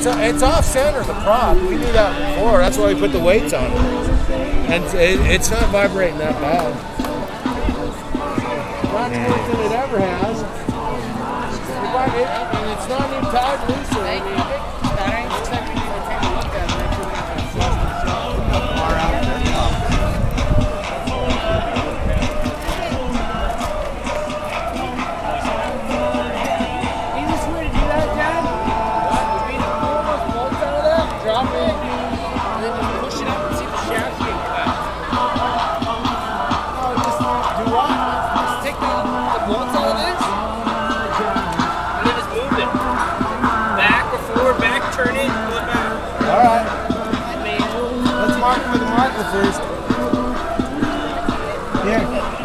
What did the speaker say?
it's off center, the prop. We knew that before. That's why we put the weights on it. And it's not vibrating that bad. Not worse than it ever has. And it's not even tied looser. I mean, that ain't something we need to take a look at. Make sure we have that system. Far out there. Easiest way to do that, Dad? Would be to pull those bolts out of that, drop it, and then just push it up and see if the shaft can cut. Oh, just do what? Just take the bolts out of this. Turn it, pull it back. Alright. Let's mark it with a marker first. Here.